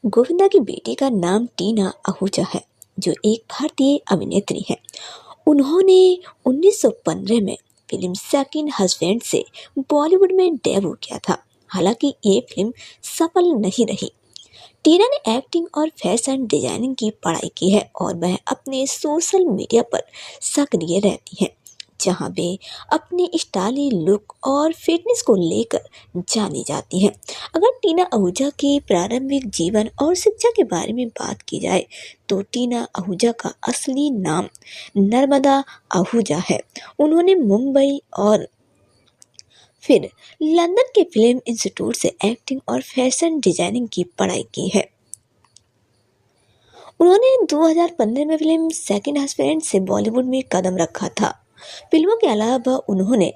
गोविंदा की बेटी का नाम टीना आहूजा है, जो एक भारतीय अभिनेत्री है। उन्होंने 1915 में फिल्म सेकंड हस्बैंड से बॉलीवुड में डेब्यू किया था। हालांकि ये फिल्म सफल नहीं रही। टीना ने एक्टिंग और फैशन डिजाइनिंग की पढ़ाई की है और वह अपने सोशल मीडिया पर सक्रिय रहती हैं, जहां वे अपने स्टाइलिश लुक और फिटनेस को लेकर जानी जाती हैं। अगर टीना आहूजा के प्रारंभिक जीवन और शिक्षा के बारे में बात की जाए तो टीना आहूजा का असली नाम नर्मदा आहूजा है। उन्होंने मुंबई और फिर लंदन के फिल्म इंस्टीट्यूट से एक्टिंग और फैशन डिजाइनिंग की पढ़ाई की है। उन्होंने 2015 में फिल्म सेकंड हस्बैंड से बॉलीवुड में कदम रखा था। फिल्मों के अलावा उन्होंने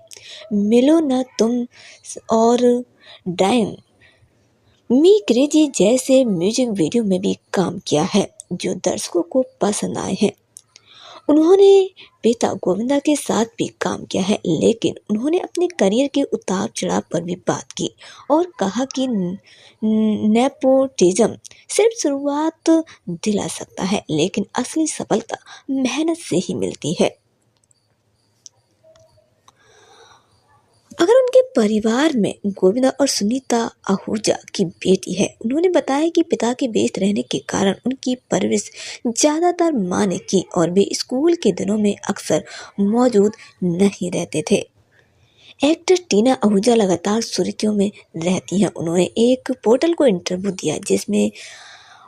मिलो न तुम और डाइन मी क्रेजी जैसे म्यूजिक वीडियो में भी काम किया है, जो दर्शकों को पसंद आए हैं। उन्होंने पिता गोविंदा के साथ भी काम किया है, लेकिन उन्होंने अपने करियर के उतार चढ़ाव पर भी बात की और कहा कि नेपोटिज्म सिर्फ शुरुआत दिला सकता है, लेकिन असली सफलता मेहनत से ही मिलती है। अगर उनके परिवार में गोविंदा और सुनीता आहूजा की बेटी है। उन्होंने बताया कि पिता के व्यस्त रहने के कारण उनकी परवरिश ज्यादातर मां ने की और वे स्कूल के दिनों में अक्सर मौजूद नहीं रहते थे। एक्ट्रेस टीना आहूजा लगातार सुर्खियों में रहती हैं। उन्होंने एक पोर्टल को इंटरव्यू दिया जिसमें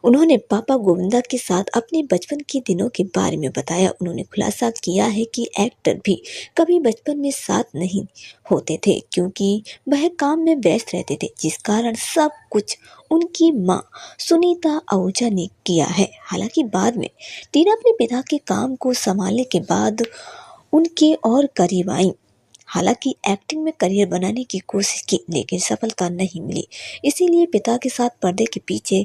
उन्होंने पापा गोविंदा के साथ अपने बचपन के दिनों के बारे में बताया। उन्होंने खुलासा किया है कि एक्टर भी कभी बचपन में साथ नहीं होते थे, क्योंकि वह काम में व्यस्त रहते थे, जिस कारण सब कुछ उनकी मां सुनीता आहूजा ने किया है। हालांकि बाद में टीना अपने पिता के काम को संभालने के बाद उनके और करीब आई। हालांकि एक्टिंग में करियर बनाने की कोशिश की, लेकिन सफलता नहीं मिली। इसीलिए पिता के साथ पर्दे के पीछे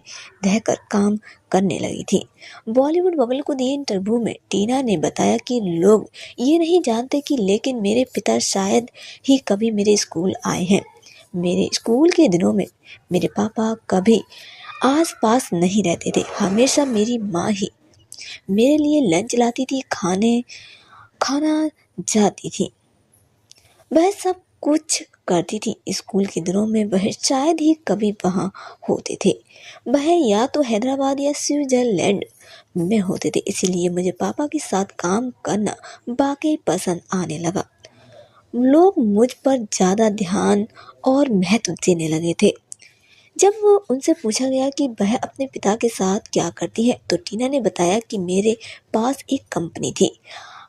रहकर काम करने लगी थी। बॉलीवुड बबल को दिए इंटरव्यू में टीना ने बताया कि लोग ये नहीं जानते कि लेकिन मेरे पिता शायद ही कभी मेरे स्कूल आए हैं। मेरे स्कूल के दिनों में मेरे पापा कभी आस पास नहीं रहते थे। हमेशा मेरी माँ ही मेरे लिए लंच लाती थी, खाना जाती थी, वह सब कुछ करती थी। स्कूल के दिनों में वह शायद ही कभी वहाँ होते थे। वह या तो हैदराबाद या स्विट्जरलैंड में होते थे। इसीलिए मुझे पापा के साथ काम करना वाकई पसंद आने लगा। लोग मुझ पर ज़्यादा ध्यान और महत्व देने लगे थे। जब वो उनसे पूछा गया कि वह अपने पिता के साथ क्या करती है, तो टीना ने बताया कि मेरे पास एक कंपनी थी।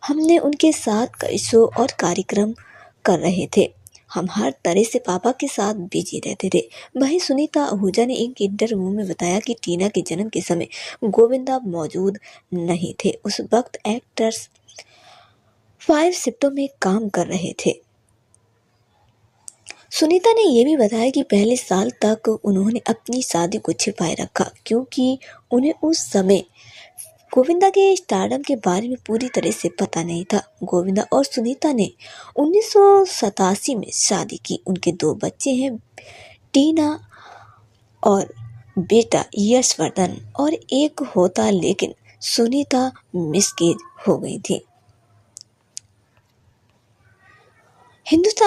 हमने उनके साथ कई शो और कार्यक्रम कर रहे थे। हम हर तरह से पापा के साथ बिजी रहते थे। वहीं सुनीता आहूजा ने एक इंटरव्यू में बताया कि टीना के जन्म के समय गोविंदा मौजूद नहीं थे। उस वक्त एक्टर्स 5 शिफ्टों में काम कर रहे थे। सुनीता ने यह भी बताया कि पहले साल तक उन्होंने अपनी शादी को छिपाए रखा, क्योंकि उन्हें उस समय गोविंदा के स्टारडम के बारे में पूरी तरह से पता नहीं था। गोविंदा और सुनीता ने 1987 में शादी की। उनके 2 बच्चे हैं, टीना और बेटा यशवर्धन, और एक होता, लेकिन सुनीता मिसकैरेज हो गई थी। हिंदुस्तान